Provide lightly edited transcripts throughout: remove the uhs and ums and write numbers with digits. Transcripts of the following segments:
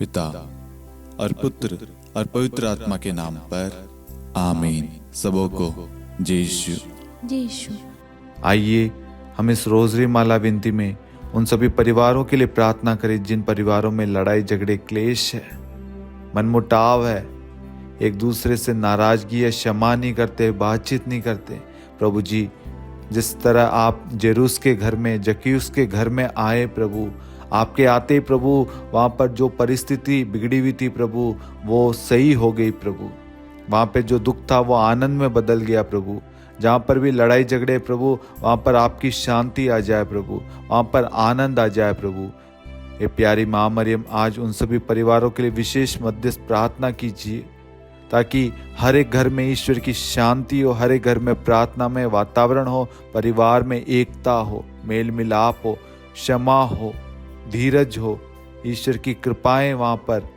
पिता और पुत्र और पवित्र आत्मा के नाम पर आमीन। सबों को जय यीशु। जय यीशु। आइए हम इस रोजरी माला विनती में उन सभी परिवारों के लिए प्रार्थना करें जिन परिवारों में लड़ाई झगड़े क्लेश है, मनमुटाव है, एक दूसरे से नाराजगी है, क्षमा नहीं करते, बातचीत नहीं करते। प्रभु जी, जिस तरह आप जेरूस के घर में, जक्यूस के घर में आए प्रभु, आपके आते ही प्रभु वहाँ पर जो परिस्थिति बिगड़ी हुई थी प्रभु वो सही हो गई प्रभु। वहाँ पे जो दुख था वो आनंद में बदल गया प्रभु। जहाँ पर भी लड़ाई झगड़े प्रभु वहाँ पर आपकी शांति आ जाए प्रभु, वहाँ पर आनंद आ जाए प्रभु। ये प्यारी माँ मरियम आज उन सभी परिवारों के लिए विशेष मध्यस्थ प्रार्थना कीजिए ताकि हर एक घर में ईश्वर की शांति हो, हर एक घर में प्रार्थना में वातावरण हो, परिवार में एकता हो, मेल मिलाप हो, क्षमा हो, धीरज हो, ईश्वर की कृपाएं वहां पर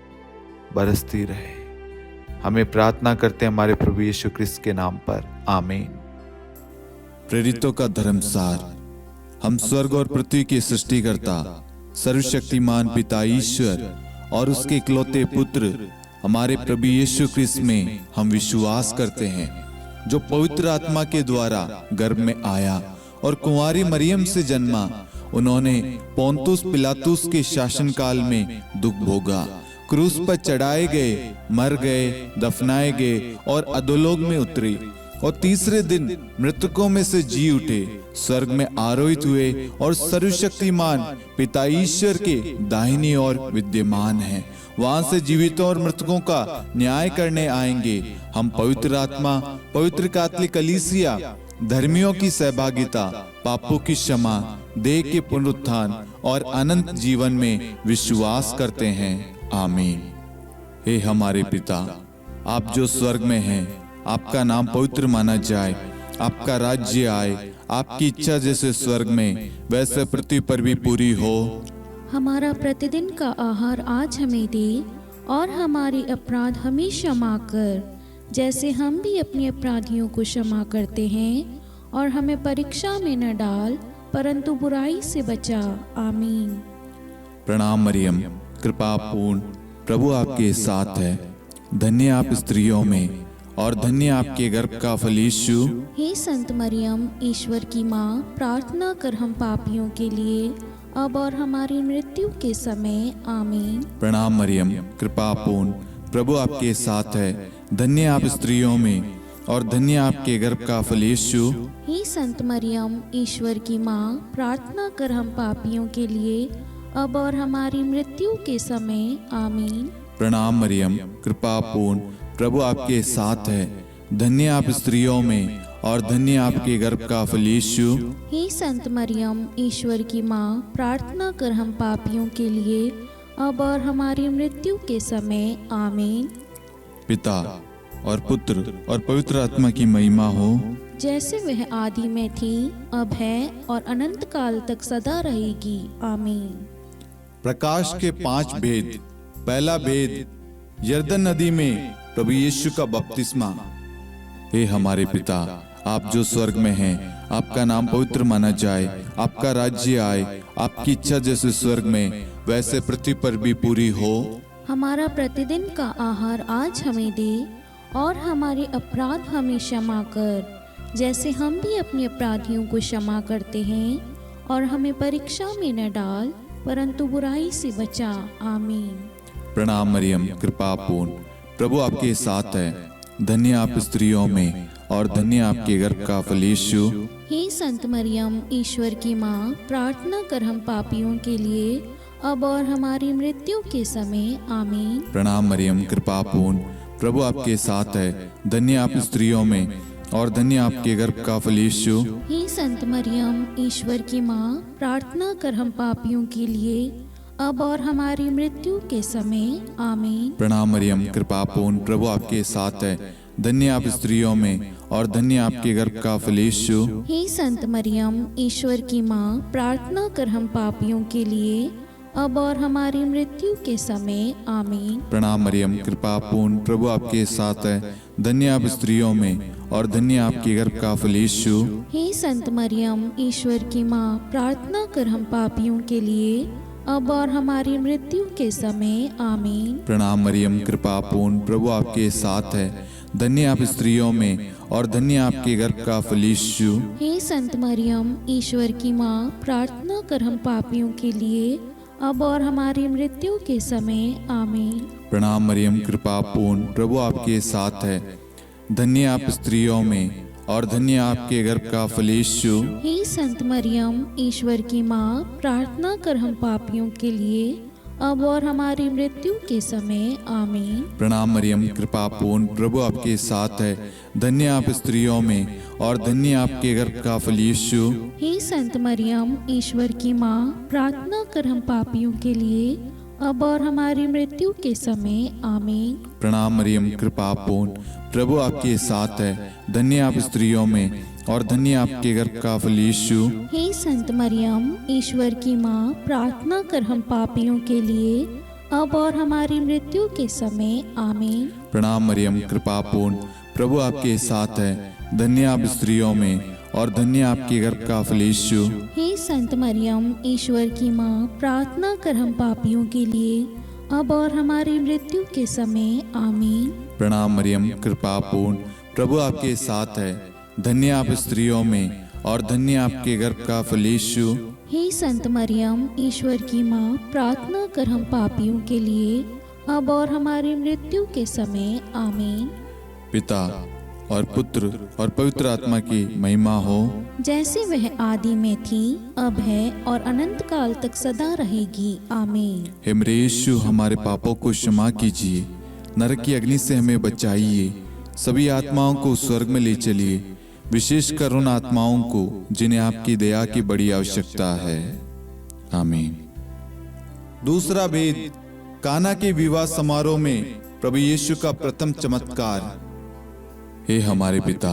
बरसती रहे। हमें प्रार्थना करते हैं हमारे प्रभु यीशु क्रिस्त के नाम पर, आमीन। प्रेरितों का धर्मसार। हम स्वर्ग और पृथ्वी के सृष्टिकर्ता सर्वशक्तिमान पिता ईश्वर और उसके इकलौते पुत्र हमारे प्रभु यीशु क्रिस्त में हम विश्वास करते हैं, जो पवित्र आत्मा के द्वारा गर्भ में आया और कुंवारी मरियम से जन्मा। उन्होंने पोंतुस पिलातुस के शासनकाल में दुख भोगा, क्रूस पर चढ़ाए गए, मर गए, दफनाए गए और अधोलोक में उतरे और तीसरे दिन मृतकों में से जी उठे, स्वर्ग में आरोहित हुए और सर्वशक्तिमान पिता ईश्वर के दाहिनी ओर विद्यमान हैं। वहां से जीवितों और मृतकों का न्याय करने आएंगे। हम पवित्र आत्मा, पवित्र कैथोलिक कलीसिया, धर्मियों की सहभागिता, पापों की क्षमा, देह के पुनरुत्थान और अनंत जीवन में विश्वास करते हैं, आमीन। हे हमारे पिता, आप जो स्वर्ग में हैं, आपका नाम पवित्र माना जाए, आपका राज्य आए, आपकी इच्छा जैसे स्वर्ग में वैसे पृथ्वी पर भी पूरी हो। हमारा प्रतिदिन का आहार आज हमें दे और हमारे अपराध हमें क्षमा कर, जैसे हम भी अपने अपराधियों को क्षमा करते हैं, और हमें परीक्षा में न डाल परंतु बुराई से बचा, आमीन। प्रणाम मरियम, कृपा पूर्ण, प्रभु आपके साथ है। धन्य आप स्त्रियों में और धन्य आपके गर्भ का फल यीशु। हे संत मरियम, ईश्वर की माँ, प्रार्थना कर हम पापियों के लिए अब और हमारी मृत्यु के समय, आमीन। प्रणाम मरियम, कृपा पूर्ण, प्रभु आपके साथ है। धन्य आप स्त्रियों में और धन्य आपके गर्भ का फल यीशु। हे संत मरियम, ईश्वर की माँ, प्रार्थना कर हम पापियों के लिए अब और हमारी मृत्यु के समय, आमीन। प्रणाम मरियम, कृपा पूर्ण, प्रभु आपके साथ है। धन्य आप स्त्रियों में और धन्य आपके गर्भ का फल यीशु। हे संत मरियम, ईश्वर की माँ, प्रार्थना कर हम पापियों के लिए अब और हमारी मृत्यु के समय, आमीन। पिता और पुत्र और पवित्र आत्मा की महिमा हो, जैसे वह आदि में थी, अब है और अनंत काल तक सदा रहेगी, आमीन। प्रकाश के 5 भेद। पहला भेद, यरदन नदी में प्रभु यीशु का बपतिस्मा। हे हमारे पिता, आप जो स्वर्ग में हैं, आपका नाम पवित्र माना जाए, आपका राज्य आए, आपकी इच्छा जैसे स्वर्ग में वैसे पृथ्वी पर भी पूरी हो। हमारा प्रतिदिन का आहार आज हमें दे और हमारे अपराध हमें क्षमा कर, जैसे हम भी अपने अपराधियों को क्षमा करते हैं, और हमें परीक्षा में न डाल परंतु बुराई से बचा, आमीन। प्रणाम मरियम, कृपा पूर्ण, प्रभु आपके साथ है। धन्य आप स्त्रियों में और धन्य आपके गर्भ का फल यीशु। हे संत मरियम, ईश्वर की माँ, प्रार्थना कर हम पापियों के लिए अब और हमारी मृत्यु के समय, आमीन। प्रणाम मरियम, कृपा पूर्ण, प्रभु आपके साथ है। धन्य आप स्त्रियों में और धन्य आपके गर्भ का फल यीशु। हे संत मरियम, ईश्वर की माँ, प्रार्थना कर हम पापियों के लिए अब और हमारी मृत्यु के समय, आमीन। प्रणाम मरियम, कृपा पूर्ण, प्रभु आपके साथ है। धन्य आप स्त्रियों में और धन्य आपके गर्भ का फल यीशु। हे संत मरियम, ईश्वर की माँ, प्रार्थना कर हम पापियों के लिए अब और हमारी मृत्यु के समय, आमीन। प्रणाम मरियम, कृपा पूर्ण, प्रभु आपके साथ है। धन्य आप स्त्रियों में और धन्य आपके गर्भ का फल यीशु। हे संत मरियम, ईश्वर की माँ, प्रार्थना कर हम पापियों के लिए अब और हमारी मृत्यु के समय आमीन। प्रणाम मरियम, कृपा पूर्ण, प्रभु आपके साथ है। धन्य आप स्त्रियों में और धन्य आपके गर्भ का फल यीशु। हे संत मरियम, ईश्वर की माँ, प्रार्थना कर हम पापियों के लिए, अब और हमारी मृत्यु के समय आमीन। प्रणाम मरियम, कृपा पूर्ण, प्रभु आपके साथ है। धन्य आप स्त्रियों में और धन्य आपके गर्भ का फल यीशु। हे संत मरियम, ईश्वर की माँ, प्रार्थना कर हम पापियों के लिए, अब और हमारी मृत्यु के समय आमीन। प्रणाम मरियम, कृपा पूर्ण, प्रभु आपके साथ है। धन्य आप स्त्रियों में और धन्य आपके गर्भ का फल यीशु। हे संत मरियम, ईश्वर की माँ, प्रार्थना कर हम पापियों के लिए, अब और हमारी मृत्यु के समय आमीन। प्रणाम मरियम, कृपा पूर्ण, प्रभु आपके साथ है। धन्य आप स्त्रियों में और धन्य आपके गर्भ का फल यीशु। हे संत मरियम, ईश्वर की माँ, प्रार्थना कर हम पापियों के लिए, अब और हमारी मृत्यु के समय आमीन। प्रणाम मरियम, कृपा पूर्ण, प्रभु आपके साथ है। धन्य आप स्त्रियों में और धन्य आपके गर्भ का फल यीशु। हे संत मरियम, ईश्वर की माँ, प्रार्थना कर हम पापियों के लिए, अब और हमारी मृत्यु के समय आमीन। प्रणाम मरियम, कृपा पूर्ण, प्रभु आपके साथ है। धन्य आप स्त्रियों में और धन्य आपके गर्भ का फल यीशु। हे संत मरियम, ईश्वर की माँ, प्रार्थना कर हम पापियों के लिए, अब और हमारी मृत्यु के समय आमीन। पिता और पुत्र और पवित्र आत्मा की महिमा हो, जैसे वह आदि में थी, अब है और अनंत काल तक सदा रहेगी आमीन। हे मेरे यीशु, हमारे पापों को क्षमा कीजिए, नरक की अग्नि से हमें बचाइए, सभी आत्माओं को स्वर्ग में ले चलिए, विशेषकर उन आत्माओं को जिन्हें आपकी दया की बड़ी आवश्यकता है। आमीन। दूसरा भेद, काना के विवाह समारोह में प्रभु यीशु का प्रथम चमत्कार। हे हमारे पिता,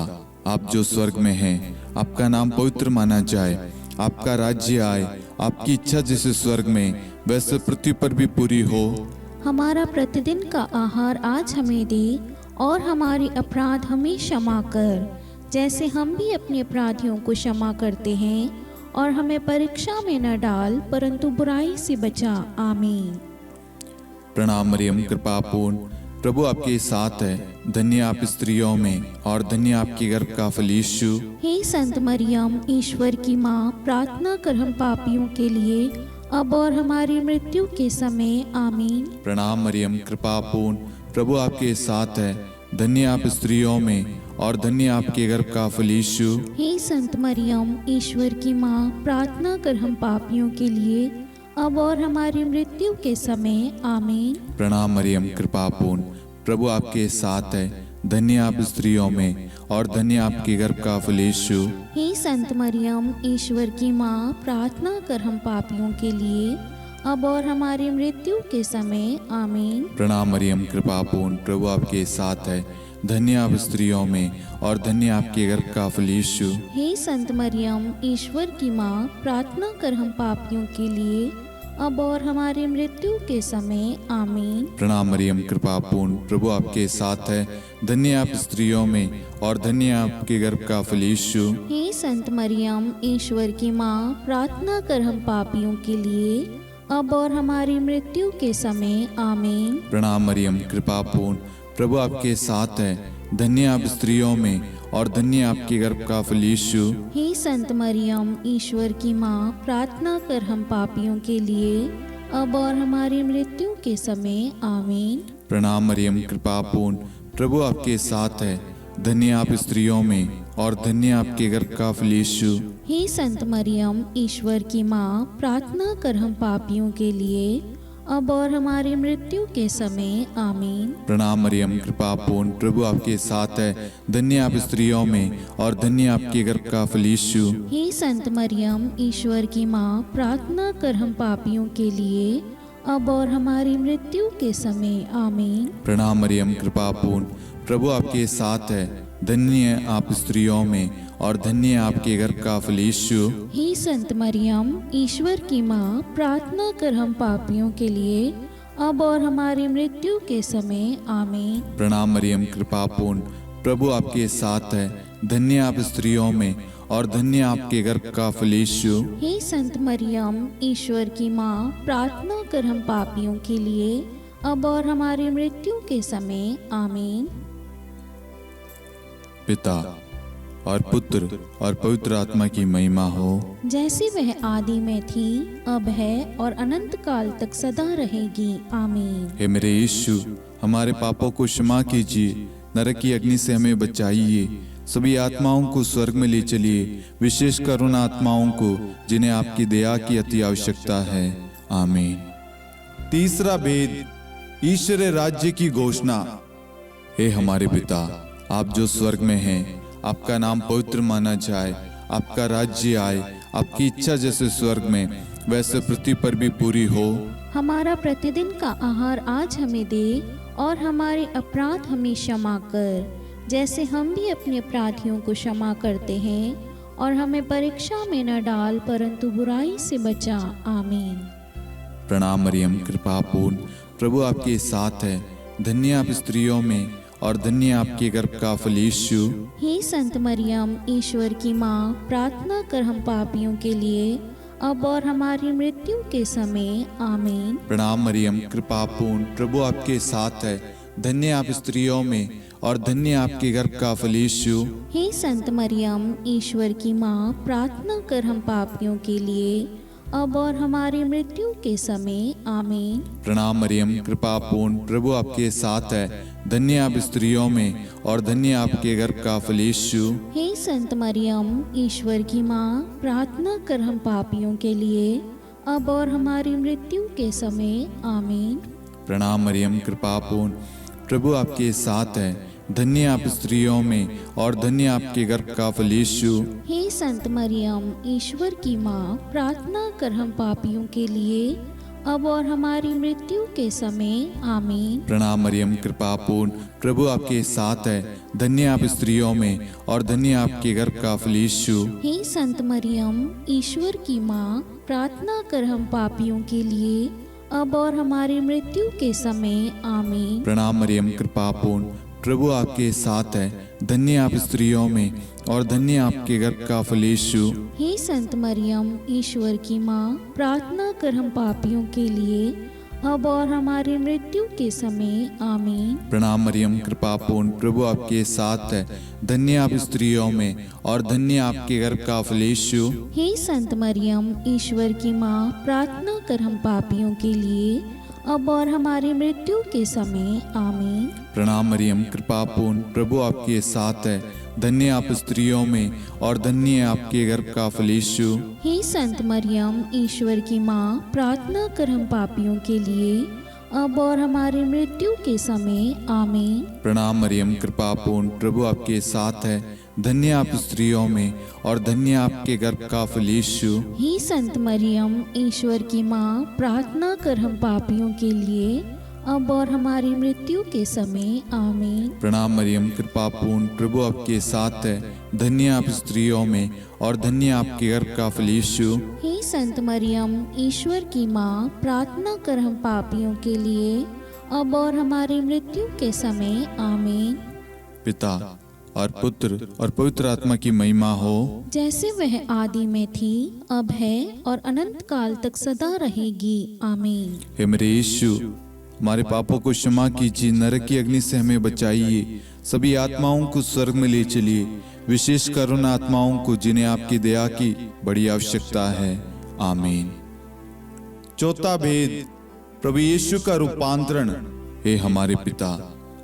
आप जो स्वर्ग में हैं, आपका नाम पवित्र माना जाए, आपका राज्य आए, आपकी इच्छा जैसे स्वर्ग में वैसे पृथ्वी पर भी पूरी हो। हमारा प्रतिदिन का आहार आज हमें दे, और हमारे अपराध हमें क्षमा कर, जैसे हम भी अपने अपराधियों को क्षमा करते हैं, और हमें परीक्षा में न डाल, परंतु बुराई से बचा आमीन। प्रणाम मरियम, कृपा पूर्ण, प्रभु आपके साथ है। धन्य आप स्त्रियों में और धन्य आपके गर्भ का फल यीशु। हे संत मरियम, ईश्वर की माँ, प्रार्थना कर हम पापियों के लिए, अब और हमारी मृत्यु के समय आमीन। प्रणाम मरियम, कृपा पूर्ण, प्रभु आपके साथ है। धन्य आप स्त्रियों में और धन्य आपके गर्भ का फल यीशु। हे संत मरियम, ईश्वर की माँ, प्रार्थना कर हम पापियों के लिए, अब और हमारी मृत्यु के समय आमीन। प्रणाम मरियम, कृपा पूर्ण, प्रभु आपके साथ है। धन्य आप स्त्रियों में और धन्य आपके गर्भ का फल यीशु। हे संत मरियम, ईश्वर की माँ, प्रार्थना कर हम पापियों के लिए, अब और हमारी मृत्यु के समय आमीन। प्रणाम मरियम, कृपा पूर्ण, प्रभु आपके साथ है। धन्य आप स्त्रियों में और धन्य आपके गर्भ का फल यीशु। हे संत मरियम, ईश्वर की माँ, प्रार्थना कर हम पापियों के लिए, अब और हमारी मृत्यु के समय आमीन। प्रणाम मरियम, कृपा पूर्ण, प्रभु आपके साथ है। धन्य आप स्त्रियों में और धन्य आपके गर्भ का फल यीशु। हे संत मरियम, ईश्वर की माँ, प्रार्थना कर हम पापियों के लिए, अब और हमारी मृत्यु के समय आमीन। प्रणाम मरियम, कृपा पूर्ण, प्रभु आपके साथ है। धन्य आप स्त्रियों में और धन्य आपके गर्भ का फल यीशु। हे संत मरियम, ईश्वर की माँ, प्रार्थना कर हम पापियों के लिए, अब और हमारी मृत्यु के समय आमीन। प्रणाम मरियम, कृपा पूर्ण, प्रभु आपके साथ है। धन्य आप स्त्रियों में और धन्य आपके गर्भ का फल यीशु। हे संत मरियम, ईश्वर की माँ, प्रार्थना कर हम पापियों के लिए, अब और हमारी मृत्यु के समय आमीन। प्रणाम मरियम, कृपा पूर्ण, प्रभु आपके साथ है। धन्य आप स्त्रियों में और धन्य आपके गर्भ का फल यीशु। हे संत मरियम, ईश्वर की माँ, प्रार्थना कर हम पापियों के लिए, अब और हमारी मृत्यु के समय आमीन। प्रणाम मरियम, कृपा पूर्ण, प्रभु आपके साथ है। धन्य आप स्त्रियों में और धन्य आपके गर्भ का फल यीशु। हे संत मरियम, ईश्वर की माँ, प्रार्थना कर हम पापियों के लिए, अब और हमारी मृत्यु के समय आमीन। प्रणाम मरियम, कृपा पूर्ण, प्रभु आपके साथ है। धन्य आप स्त्रियों में और धन्य आपके गर्भ का फल यीशु। हे संत मरियम, ईश्वर की माँ, प्रार्थना कर हम पापियों के लिए, अब और हमारी मृत्यु के समय। आमीन। पिता और पुत्र और पवित्र आत्मा की महिमा हो, जैसे वह आदि में थी, अब है और अनंत काल तक सदा रहेगी। आमीन। हे मेरे यीशु, हमारे पापों को क्षमा कीजिए, नरक की अग्नि से हमें बचाइए, सभी आत्माओं को स्वर्ग में ले चलिए, विशेषकर उन आत्माओं को जिन्हें आपकी दया की अति आवश्यकता है। आमीन। तीसरा भेद, ईश्वरीय राज्य की घोषणा। हे हमारे पिता, आप जो स्वर्ग में हैं, आपका नाम पवित्र माना जाए, आपका राज्य आए, आपकी इच्छा जैसे स्वर्ग में वैसे पृथ्वी पर भी पूरी हो। हमारा प्रतिदिन का आहार आज हमें दे, और हमारे अपराध हमें क्षमा कर, जैसे हम भी अपने अपराधियों को क्षमा करते हैं, और हमें परीक्षा में न डाल, परंतु बुराई से बचा। आमीन। प्रणाम मरियम, कृपा पूर्ण, प्रभु आपके साथ है, धन्य आप स्त्रियों में और धन्य आपके गर्भ का फल यीशु। हे संत मरियम, ईश्वर की माँ, प्रार्थना कर हम पापियों के लिए, अब और हमारी मृत्यु के समय। आमीन। प्रणाम मरियम, कृपा पूर्ण, प्रभु आपके साथ है, धन्य आप स्त्रियों में और धन्य आपके गर्भ का फल यीशु। हे संत मरियम, ईश्वर की माँ, प्रार्थना कर हम पापियों के लिए, अब और हमारी मृत्यु के समय। आमीन। प्रणाम मरियम, कृपा पूर्ण, प्रभु आपके साथ है, धन्य आप स्त्रियों में और धन्य आपके गर्भ का फल यीशु। हे संत मरियम, ईश्वर की माँ, प्रार्थना कर हम पापियों के लिए, अब और हमारी मृत्यु के समय। आमीन। प्रणाम मरियम, कृपा पूर्ण, प्रभु आपके साथ है, धन्य आप स्त्रियों में और धन्य आपके गर्भ का फल यीशु। हे संत मरियम, ईश्वर की माँ, प्रार्थना कर हम पापियों के लिए, अब और हमारी मृत्यु के समय। आमीन। प्रणाम मरियम, कृपा पूर्ण, प्रभु आपके साथ है, धन्य आप स्त्रियों में और धन्य आपके गर्भ का फल यीशु। हे संत मरियम, ईश्वर की माँ, प्रार्थना कर हम पापियों के लिए, अब और हमारी मृत्यु के समय। आमीन। प्रणाम मरियम, कृपा पूर्ण, प्रभु आपके साथ है, धन्य आप स्त्रियों में और धन्य आपके गर्भ का फल यीशु। हे संत मरियम, ईश्वर की माँ, प्रार्थना कर हम पापियों के लिए, अब और हमारी मृत्यु के समय। आमीन। प्रणाम मरियम, कृपा पूर्ण, प्रभु आपके साथ है, धन्य आप स्त्रियों में और धन्य आपके गर्भ का फल यीशु। हे संत मरियम, ईश्वर की माँ, प्रार्थना कर हम पापियों के लिए, अब और हमारी मृत्यु के समय। आमीन। प्रणाम मरियम, कृपा पूर्ण, प्रभु आपके साथ है, धन्य आप स्त्रियों में और धन्य आपके गर्भ का फल यीशु। हे संत मरियम, ईश्वर की माँ, प्रार्थना कर हम पापियों के लिए, अब और हमारी मृत्यु के समय। आमीन। प्रणाम मरियम, कृपा पूर्ण, प्रभु आपके साथ है, धन्य आप स्त्रियों में और धन्य आपके गर्भ का फल यीशु। हे संत मरियम, ईश्वर की माँ, प्रार्थना कर हम पापियों के लिए, अब और हमारी मृत्यु के समय। आमीन। प्रणाम मरियम, कृपा पूर्ण, प्रभु आपके साथ है, धन्य आप स्त्रियों में और धन्य आपके गर्भ का फल यीशु। हे संत मरियम, ईश्वर की माँ, प्रार्थना कर हम पापियों के लिए, अब और हमारी मृत्यु के समय। आमीन। पिता और पुत्र और पवित्र आत्मा की महिमा हो, जैसे वह आदि में थी, अब है और अनंत काल तक सदा रहेगी। आमीन। हे मेरे यीशु, हमारे पापों को क्षमा कीजिए, नरक की अग्नि से हमें बचाइए, सभी आत्माओं को स्वर्ग में ले चलिए, विशेषकर उन आत्माओं को जिन्हें आपकी दया की बड़ी आवश्यकता है। आमीन। चौथा भेद, प्रभु यीशु का रूपांतरण। हे हमारे पिता,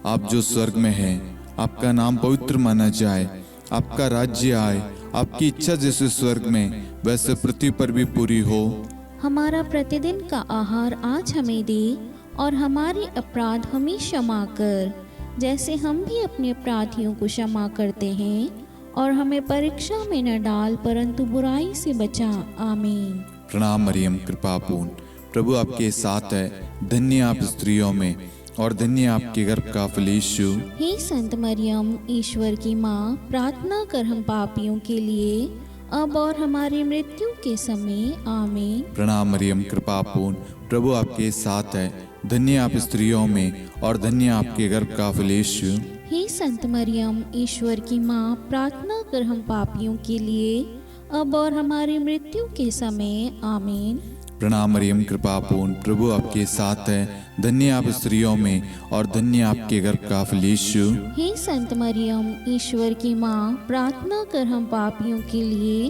आप जो स्वर्ग में हैं, आपका नाम पवित्र माना जाए, आपका राज्य आए, आपकी इच्छा जैसे स्वर्ग में वैसे पृथ्वी पर भी पूरी हो। हमारा प्रतिदिन का आहार आज हमें दे, और हमारे अपराध हमें क्षमा कर, जैसे हम भी अपने अपराधियों को क्षमा करते हैं, और हमें परीक्षा में न डाल, परंतु बुराई से बचा। आमीन। प्रणाम मरियम, कृपा पूर्ण, प्रभु आपके साथ है, धन्य आप स्त्रियों में और धन्य आपके गर्भ का फल यीशु। हे संत मरियम, ईश्वर की माँ, प्रार्थना कर हम पापियों के लिए, अब और हमारी मृत्यु के समय। आमीन। प्रणाम मरियम, कृपा पूर्ण, प्रभु आपके साथ है, धन्य आप स्त्रियों में और धन्य आपके गर्भ का फल यीशु। हे संत मरियम, ईश्वर की माँ, प्रार्थना कर हम पापियों के लिए, अब और हमारी मृत्यु के समय। आमीन। प्रणाम मरियम, कृपा पूर्ण, प्रभु आपके साथ है। धन्य आप स्त्रियों में और धन्य आपके गर्भ का फल यीशु। हे संत मरियम, ईश्वर की माँ, प्रार्थना कर हम पापियों के लिए,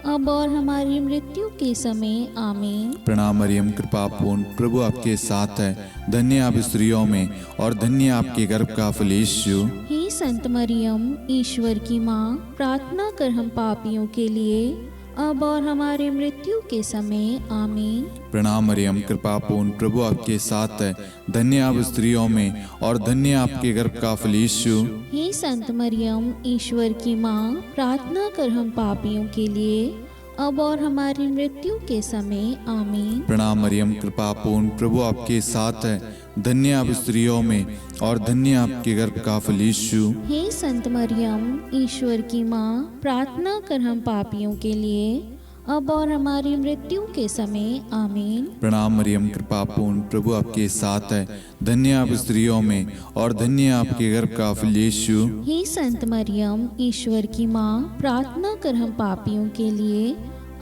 अब और हमारी मृत्यु के समय। आमीन। प्रणाम मरियम, कृपा पूर्ण, प्रभु आपके साथ है। धन्य आप स्त्रियों में और धन्य आपके गर्भ का फल यीशु। हे संत मरियम, ईश्वर की माँ, प्रार्थना कर हम पापियों के लिए, अब और हमारी मृत्यु के समय। आमीन। प्रणाम मरियम, कृपा पूर्ण, प्रभु आपके साथ है। धन्य आप स्त्रियों में और धन्य आपके गर्भ का फल यीशु। हे संत मरियम, ईश्वर की माँ, प्रार्थना कर हम पापियों के लिए, अब और हमारी मृत्यु के समय। आमीन। प्रणाम मरियम, कृपा पूर्ण, प्रभु आपके साथ है। धन्य आप स्त्रियों में और धन्य आपके गर्भ का फल यीशु। हे संत मरियम, ईश्वर की माँ, प्रार्थना कर हम पापियों के लिए, अब और हमारी मृत्यु के समय। आमीन। प्रणाम मरियम, कृपा पूर्ण, प्रभु आपके साथ है। धन्य आप स्त्रियों में और धन्य आपके गर्भ का फल यीशु। हे संत मरियम, ईश्वर की माँ, प्रार्थना कर हम पापियों के लिए,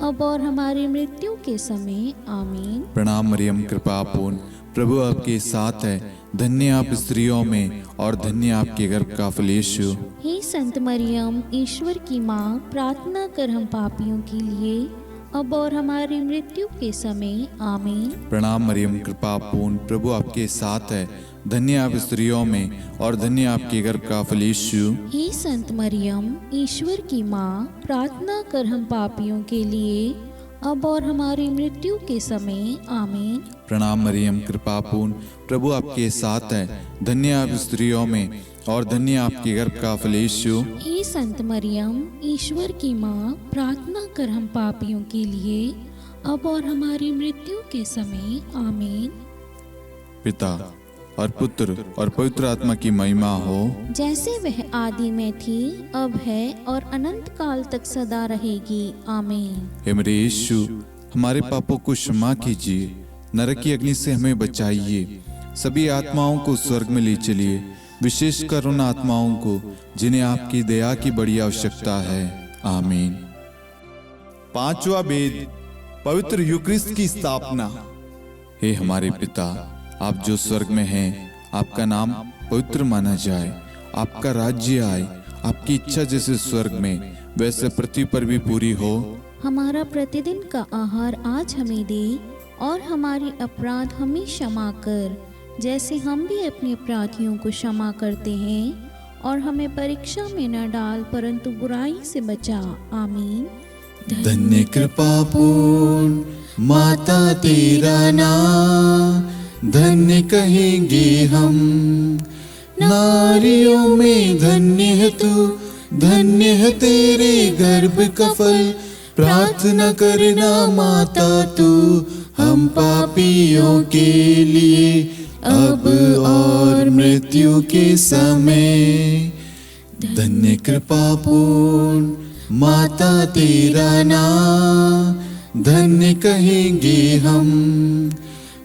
अब और हमारी मृत्यु के समय। आमीन। प्रणाम मरियम, कृपा पूर्ण, प्रभु आपके साथ है। धन्य आप स्त्रियों में और धन्य आपके गर्भ का फल यीशु। हे संत मरियम, ईश्वर की माँ, प्रार्थना कर हम पापियों के लिए, अब और हमारी मृत्यु के समय। आमीन। प्रणाम मरियम, कृपा पूर्ण, प्रभु आपके साथ है। धन्य आप स्त्रियों में और धन्य आपके गर्भ का फल यीशु। हे संत मरियम, ईश्वर की माँ, प्रार्थना कर हम पापियों के लिए, अब और हमारी मृत्यु के समय। आमीन। प्रणाम मरियम, कृपा पूर्ण, प्रभु आपके साथ है। धन्य आप स्त्रियों में और धन्य आपके गर्भ का फल यीशु। हे संत मरियम, ईश्वर की माँ, प्रार्थना कर हम पापियों के लिए, अब और हमारी मृत्यु के समय। आमीन। पिता और पुत्र और पवित्र आत्मा की महिमा हो, जैसे वह आदि में थी, अब है और अनंत काल तक सदा रहेगी। आमीन। हे मेरे यीशु, हमारे पापों को क्षमा कीजिए, नरक की अग्नि से हमें बचाइए, सभी आत्माओं को स्वर्ग में ले चलिए, विशेषकर उन आत्माओं को जिन्हें आपकी दया की बड़ी आवश्यकता है। आमीन। पांचवा वेद, पवित्र यूक्रिस्ट की स्थापना। हे हमारे पिता, आप जो स्वर्ग में हैं, आपका नाम पवित्र माना जाए, आपका राज्य आए, आपकी इच्छा जैसे स्वर्ग में वैसे पृथ्वी पर भी पूरी हो। हमारा प्रतिदिन का आहार आज हमें दे, और हमारी अपराध हमें क्षमा कर, जैसे हम भी अपने अपराधियों को क्षमा करते हैं, और हमें परीक्षा में न डाल, परंतु बुराई से बचा। आमीन। धन्य कृपा पूर्ण माता तेरा नाम, धन्य कहेंगे हम, नारियों में धन्य है तू, धन्य है तेरे गर्भ का फल। प्रार्थना करना माता तू, हम पापियों के लिए, अब और मृत्यु के समय। धन्य कृपा पूर्ण माता तेरा नाम, धन्य कहेंगे हम,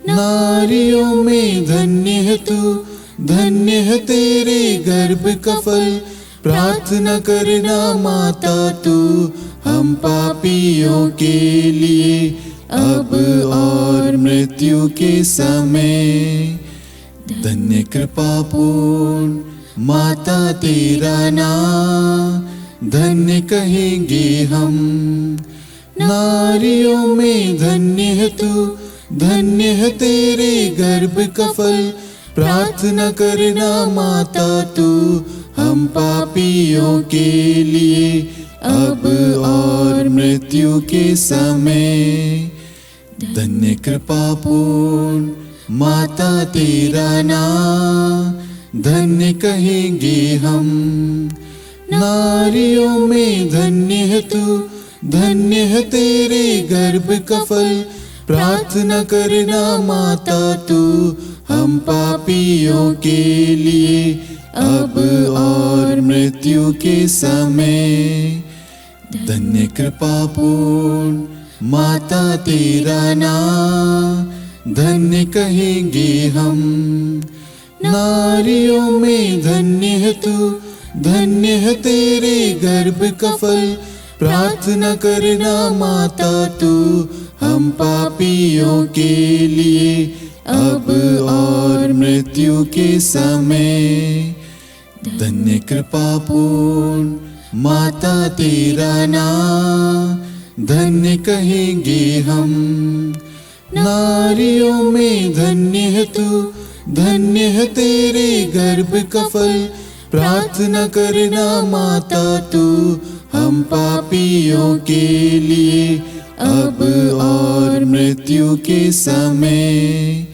नारियों में धन्य है तू, धन्य है तेरे गर्भ का फल। प्रार्थना करना माता तू, हम पापियों के लिए, अब और मृत्यु के समय। धन्य कृपा पूर्ण माता तेरा नाम, धन्य कहेंगे हम, नारियों में धन्य है तू, धन्य है तेरे गर्भ का फल। प्रार्थना करना माता तू, हम पापियों के लिए, अब और मृत्यु के समय। धन्य कृपा पूर्ण माता तेरा नाम, धन्य कहेंगे हम, नारियों में धन्य है तू, धन्य है तेरे गर्भ का फल। प्रार्थना करना माता तू, हम पापियों के लिए, अब और मृत्यु के समय। धन्य कृपा पूर्ण माता तेरा नाम, धन्य कहेंगे हम। नारियों में धन्य है तू, धन्य है तेरे गर्भ का फल। प्रार्थना करना माता तू हम पापियों के लिए, अब और मृत्यु के समय। धन्य कृपा पूर्ण माता तेरा नाम, धन्य कहेंगे हम। नारियों में धन्य है तू, धन्य है तेरे गर्भ का फल। प्रार्थना करना माता तू हम पापियों के लिए, अब और मृत्यु के समय।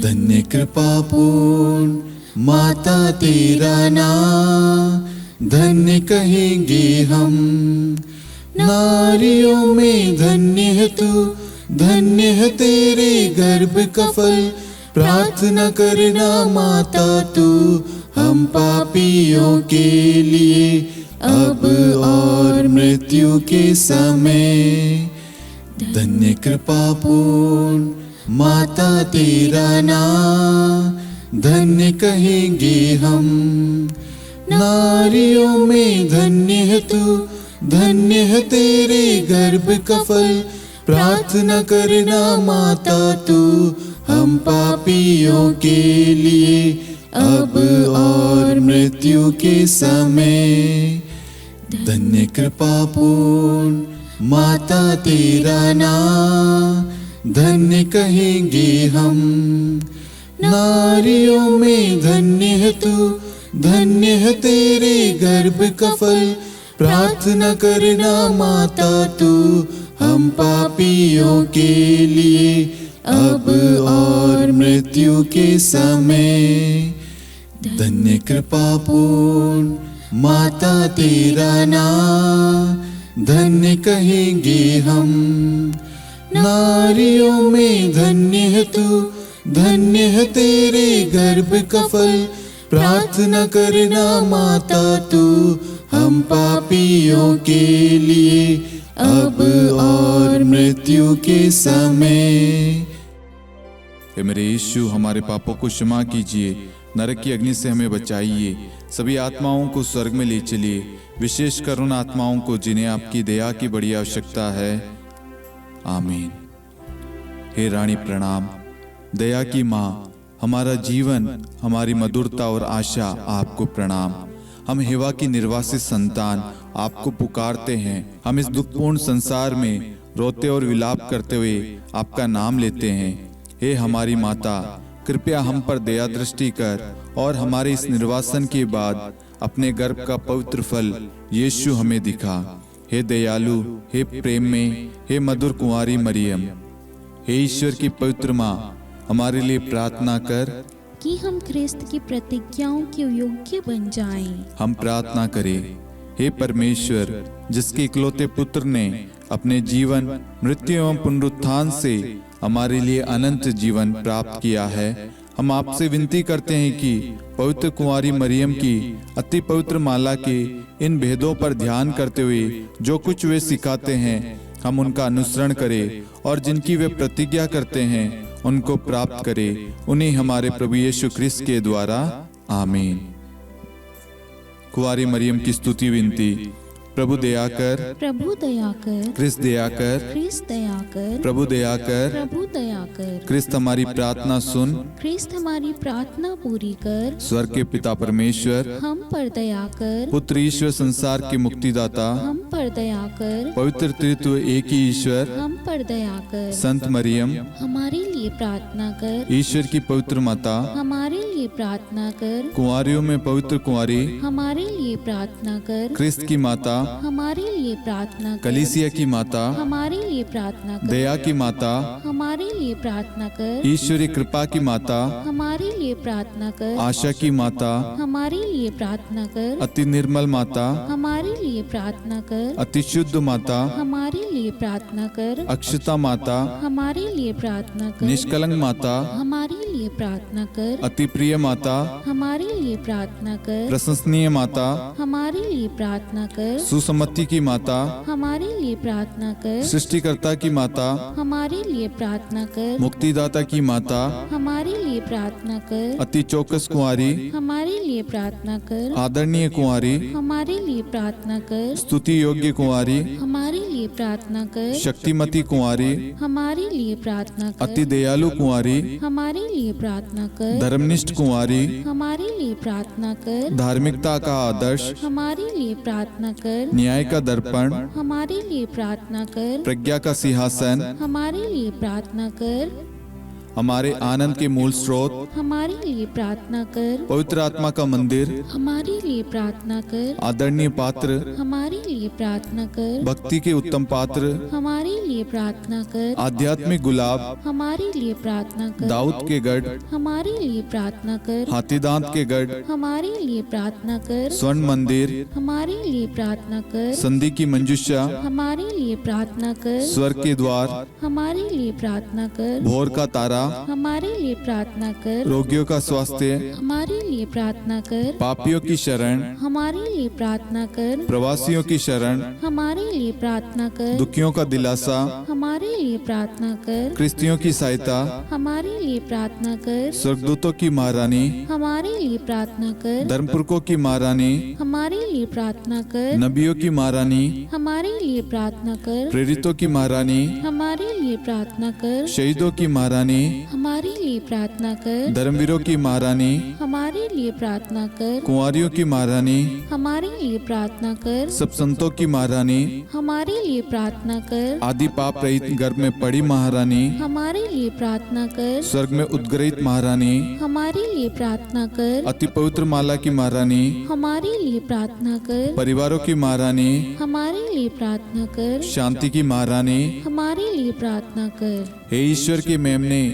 धन्य कृपा पूर्ण माता तेरा नाम, धन्य कहेंगे हम। नारियों में धन्य है तू, धन्य है तेरे गर्भ का फल। प्रार्थना करना माता तू हम पापियों के लिए, अब और मृत्यु के समय। धन्य कृपा पूर्ण माता तेरा नाम, धन्य कहेंगे हम। नारियों में धन्य है तू, धन्य है तेरे गर्भ का फल। प्रार्थना करना माता तू हम पापियों के लिए, अब और मृत्यु के समय। धन्य कृपा पूर्ण माता तेरा नाम, धन्य कहेंगे हम। नारियों में धन्य है तू, धन्य है तेरे गर्भ का फल। प्रार्थना करना माता तू हम पापियों के लिए, अब और मृत्यु के समय। धन्य कृपा पूर्ण माता तेरा नाम, धन्य कहेंगे हम। नारियों में धन्य है तू, धन्य है तेरे गर्भ का फल। प्रार्थना करना माता तू हम पापियों के लिए, अब और मृत्यु के समय। हे मेरे यीशु, हमारे पापों को क्षमा कीजिए, नरक की अग्नि से हमें बचाइए, सभी आत्माओं को स्वर्ग में ले चलिए, विशेषकर उन आत्माओं को जिन्हें आपकी दया की बड़ी आवश्यकता है। आमीन। हे रानी प्रणाम, दया की माँ, हमारा जीवन, हमारी मधुरता और आशा आपको प्रणाम। हम हेवा की निर्वासित संतान आपको पुकारते हैं। हम इस दुखपूर्ण संसार में रोते और विलाप करते हुए आपका नाम लेते हैं। हे हमारी माता, कृपया हम पर दया दृष्टि कर और हमारे इस निर्वासन के बाद अपने गर्भ का पवित्र फल यीशु हमें दिखा। हे दयालु, हे प्रेम में, हे मधुर कुंवारी मरियम, हे ईश्वर की पवित्र माँ, हमारे लिए प्रार्थना कर कि हम ख्रिस्त की प्रतिज्ञाओं के योग्य बन जाएं। हम प्रार्थना करें। हे परमेश्वर, जिसके इकलौते पुत्र ने अपने जीवन, मृत्यु एवं पुनरुत्थान से हमारे लिए अनंत जीवन प्राप्त किया है, हम आपसे विनती करते हैं कि पवित्र कुंवारी मरियम की अति पवित्र माला के इन भेदों पर ध्यान करते हुए जो कुछ वे सिखाते हैं, हम उनका अनुसरण करें और जिनकी वे प्रतिज्ञा करते हैं उनको प्राप्त करें। उन्हीं हमारे प्रभु यीशु ख्रिस्त के द्वारा। आमीन। कुंवारी मरियम की स्तुति विनती। प्रभु दया कर, प्रभु दया कर, ख्रिस्त दया कर, ख्रिस्त दया कर, प्रभु दया कर, प्रभु दया कर, ख्रिस्त हमारी प्रार्थना सुन। ख्रिस्त हमारी प्रार्थना पूरी कर, स्वर्ग के पिता परमेश्वर, हम पर दया कर, पुत्र ईश्वर संसार के मुक्तिदाता, हम पर दया कर, पवित्र त्रित्व एक ही ईश्वर, हम पर दया कर, संत मरियम, हमारे लिए प्रार्थना कर, ईश्वर की पवित्र माता, हमारे लिए प्रार्थना कर, कुंवारियों में पवित्र कुंवारी, हमारे लिए प्रार्थना कर, ख्रिस्त की माता, हमारे लिए प्रार्थना कर, कलीसिया की माता, हमारे लिए प्रार्थना कर, दया की माता, हमारे लिए प्रार्थना कर, ईश्वरी कृपा की माता, हमारे लिए प्रार्थना कर, आशा की माता, हमारे लिए प्रार्थना कर, अति निर्मल माता, हमारे लिए प्रार्थना कर, अति शुद्ध माता, हमारे लिए प्रार्थना कर, अक्षता माता, हमारे लिए प्रार्थना कर, निष्कलंक माता, हमारे लिए प्रार्थना कर। अति प्रिय माता, हमारे लिए प्रार्थना कर। प्रशंसनीय माता, हमारे लिए प्रार्थना कर। सुसम्मति की माता, हमारे लिए प्रार्थना कर। सृष्टिकर्ता की माता, हमारे लिए प्रार्थना कर। मुक्तिदाता की माता, हमारे लिए प्रार्थना कर। अति चौकस कुंवारी, हमारे लिए प्रार्थना कर। आदरणीय कुंवारी, हमारे लिए प्रार्थना कर। स्तुति योग्य कुंवारी, हमारे लिए प्रार्थना कर। शक्तिमती कुंवारी, हमारे लिए प्रार्थना कर। अति दयालु कुंवारी, हमारे लिए प्रार्थना कर। धर्मनिष्ठ कुंवारी, हमारे लिए प्रार्थना कर। धार्मिकता का आदर्श, हमारे लिए प्रार्थना कर। न्याय का दर्पण, हमारे लिए प्रार्थना कर। प्रज्ञा का सिंहासन, हमारे लिए प्रार्थना कर। हमारे आनंद के मूल स्रोत, हमारे लिए प्रार्थना कर। पवित्र आत्मा का मंदिर, हमारे लिए प्रार्थना कर। आदरणीय पात्र, हमारे लिए प्रार्थना कर। भक्ति के उत्तम पात्र, हमारे लिए प्रार्थना कर। आध्यात्मिक गुलाब, हमारे लिए प्रार्थना कर। दाऊद के गढ़, हमारे लिए प्रार्थना कर। हाथीदांत के गढ़, हमारे लिए प्रार्थना कर। स्वर्ण मंदिर, हमारे लिए प्रार्थना कर। संधि की मंजुषा, हमारे लिए प्रार्थना कर। स्वर्ग के द्वार, हमारे लिए प्रार्थना कर। भोर का तारा, हमारे लिए प्रार्थना कर। रोगियों का स्वास्थ्य, हमारे लिए प्रार्थना कर। पापियों की शरण, हमारे लिए प्रार्थना कर। प्रवासियों की शरण, हमारे लिए प्रार्थना कर। दुखियों का दिलासा, हमारे लिए प्रार्थना कर। क्रिस्तियों की सहायता, हमारे लिए प्रार्थना कर। स्वर्गदूतों की महारानी, हमारे लिए प्रार्थना कर। धर्मपुरखों की महारानी, हमारे लिए प्रार्थना कर। नबियों की महारानी, हमारे लिए प्रार्थना कर। प्रेरितों की महारानी, हमारे लिए प्रार्थना कर। शहीदों की महारानी, हमारे लिए प्रार्थना कर। धर्मवीरों की महारानी, हमारे लिए प्रार्थना कर। कुंवारियों की महारानी, हमारे लिए प्रार्थना कर। सब संतों की महारानी, हमारे लिए प्रार्थना कर। आदि पाप रहित गर्भ में पड़ी महारानी, हमारे लिए प्रार्थना कर। स्वर्ग में उद्गृहित महारानी, हमारे लिए प्रार्थना कर। अति पवित्र माला की महारानी, हमारे लिए प्रार्थना कर। परिवारों की महारानी, हमारे लिए प्रार्थना कर। शांति की महारानी, हमारे लिए प्रार्थना कर। हे ईश्वर के मेमने,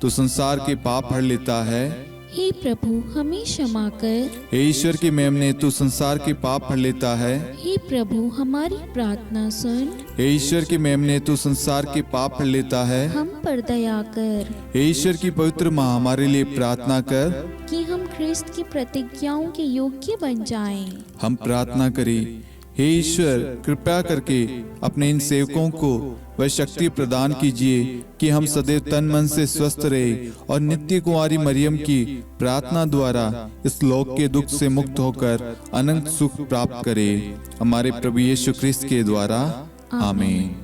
तू संसार के पाप हर लेता है। हे प्रभु हमें क्षमा कर। हे ईश्वर के मेमने, तू संसार के पाप हर लेता है। हे प्रभु हमारी प्रार्थना सुन। हे ईश्वर के मेमने, तू संसार के पाप हर लेता है। हम पर दया कर हे ईश्वर की पवित्र माँ, हमारे लिए प्रार्थना कर। कि हम ख्रिस्त की प्रतिज्ञाओं के योग्य बन जाएं। हम प्रार्थना करें, हे ईश्वर कृपया करके अपने इन सेवकों को वह शक्ति प्रदान कीजिए कि हम सदैव तन मन से स्वस्थ रहे और नित्य कुंवारी मरियम की प्रार्थना द्वारा इस लोक के दुख से मुक्त होकर अनंत सुख प्राप्त करें। हमारे प्रभु यीशु ख्रिस्त के द्वारा आमीन।